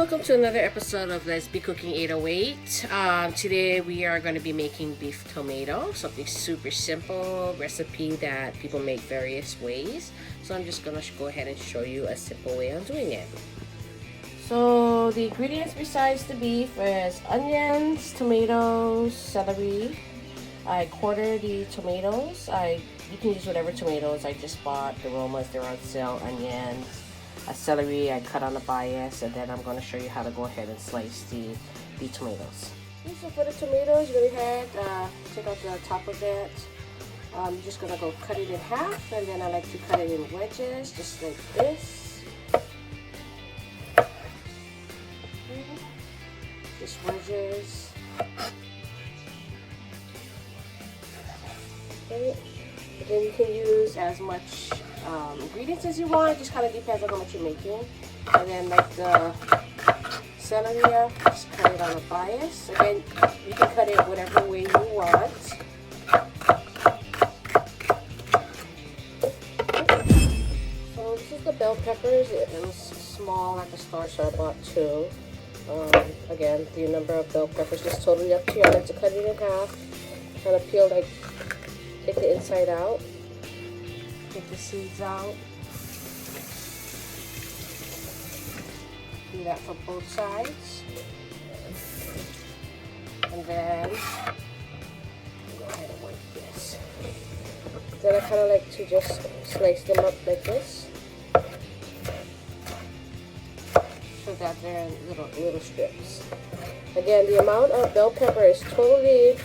welcome to another episode of LesBcookin808. Today we are going to be making beef tomato, something super simple recipe that people make various ways. So I'm just going to go ahead and show you a simple way of doing it. So the ingredients besides the beef is onions, tomatoes, celery. I quarter the tomatoes. You can use whatever tomatoes. I just bought the Romas, they're on sale. Onions, celery I cut on the bias, and then I'm going to show you how to go ahead and slice the tomatoes. So for the tomatoes, you go ahead, take out the top of it. I'm just going to go cut it in half, and then I like to cut it in wedges, just like this. Just wedges. Okay. And then you can use as much ingredients as you want. It just kind of depends on how much you're making. And then like the celery, just cut it on a bias. Again, you can cut it whatever way you want. So this is the bell peppers. It was small at the start, so I bought 2. Again, the number of bell peppers is totally up to you. I like to cut it in half. Kind of peel, like, take the inside out. Take the seeds out. Do that for both sides. And then go ahead and work this. Then I kind of like to just slice them up like this, so that they're in little strips. Again, the amount of bell pepper is totally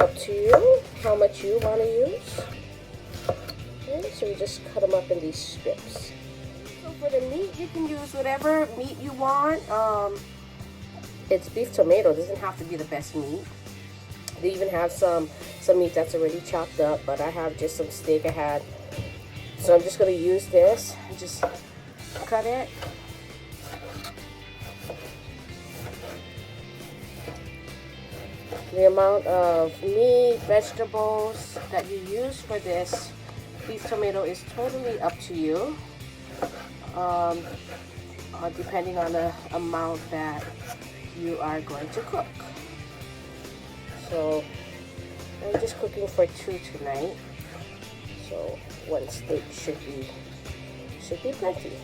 up to you, how much you want to use. Okay, so we just cut them up in these strips. So for the meat, you can use whatever meat you want. It's beef tomato. It doesn't have to be the best meat. They even have some meat that's already chopped up, but I have just some steak I had. So I'm just going to use this and just cut it. The amount of meat, vegetables that you use for this beef tomato is totally up to you, depending on the amount that you are going to cook. So I'm just cooking for 2 tonight, so 1 steak should be plenty.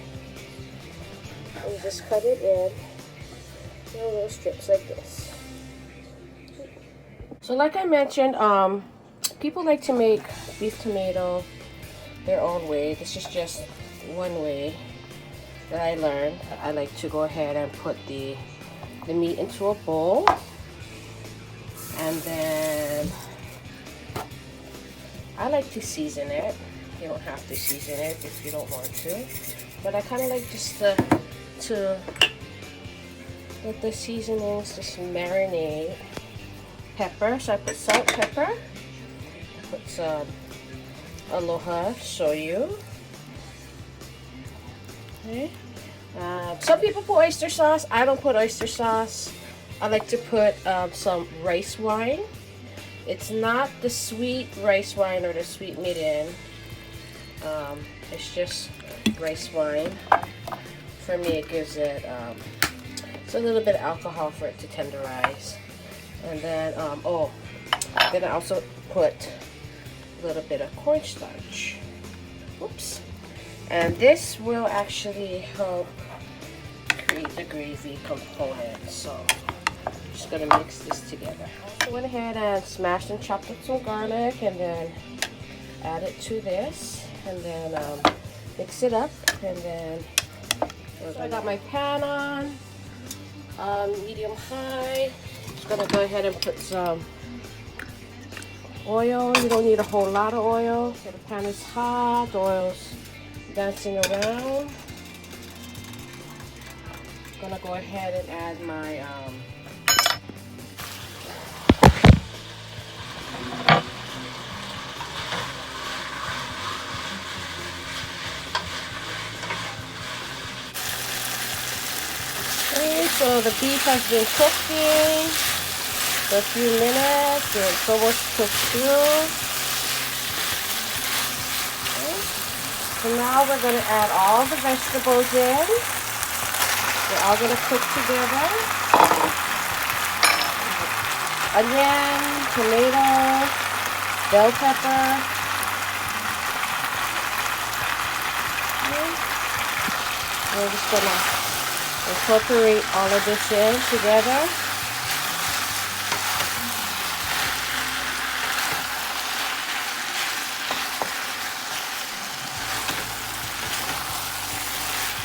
And just cut it in little strips like this. So like I mentioned, people like to make beef tomato their own way. This is just one way that I learned. I like to go ahead and put the meat into a bowl, and then I like to season it. You don't have to season it if you don't want to, but I kind of like just to let the seasonings just marinate. Pepper, so I put salt, pepper. I put some aloha shoyu. Okay. Some people put oyster sauce. I don't put oyster sauce. I like to put some rice wine. It's not the sweet rice wine or the sweet mirin. It's just rice wine. For me, it gives it it's a little bit of alcohol for it to tenderize. And then, then I also put a little bit of cornstarch. Oops. And this will actually help create the gravy component. So, I'm just going to mix this together. I also went ahead and smashed and chopped up some garlic, and then add it to this. And then mix it up. And then, so I got my pan on, medium high. Gonna go ahead and put some oil. You don't need a whole lot of oil. So the pan is hot, the oil's dancing around. Gonna go ahead and add my okay, so the beef has been cooking for a few minutes, and it's almost cooked through. Okay. So now we're going to add all the vegetables in. They're all gonna cook together. Onion, tomato, bell pepper. Okay. We're just gonna incorporate all of this in together.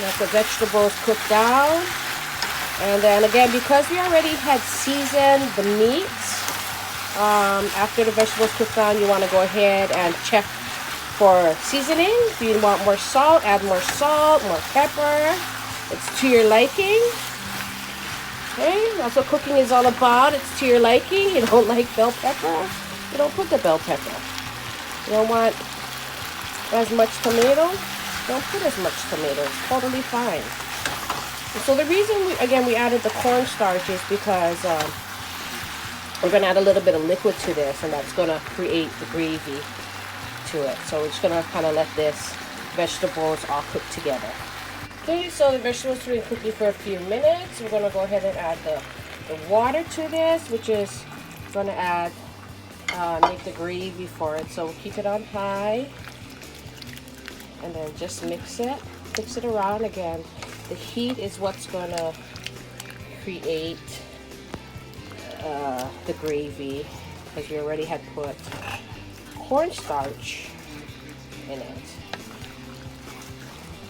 Let the vegetables cook down. And then again, because we already had seasoned the meat, after the vegetables cook down, you want to go ahead and check for seasoning. If you want more salt, add more salt, more pepper. It's to your liking. Okay, that's what cooking is all about. It's to your liking. You don't like bell pepper, you don't put the bell pepper. You don't want as much tomato, don't put as much tomato. It's totally fine. And so the reason we added the cornstarch is because we're going to add a little bit of liquid to this, and that's going to create the gravy to it. So we're just going to kind of let this vegetables all cook together. Okay, so the vegetables have been cooking for a few minutes. We're going to go ahead and add the water to this, which is going to add make the gravy for it. So we'll keep it on high, and then just mix it around again. The heat is what's going to create the gravy, because we already had put cornstarch in it.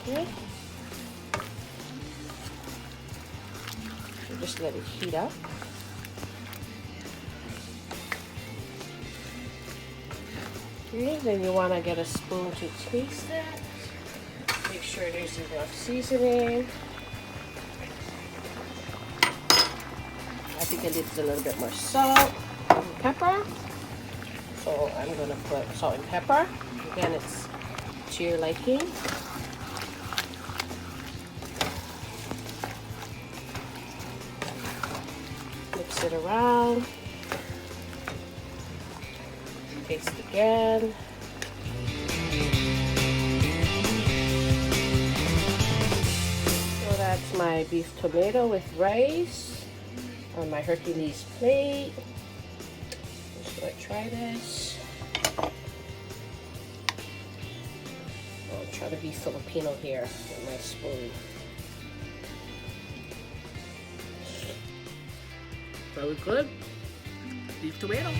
Okay. So just let it heat up. Okay, then you want to get a spoon to taste it. Make sure there's enough seasoning. I think I needed a little bit more salt and pepper. So I'm going to put salt and pepper. Again, it's to your liking. Mix it around. Taste again. So that's my beef tomato with rice on my Hercules plate. Just gonna try this. I'll try to be Filipino here with my spoon. Very good. Beef tomato.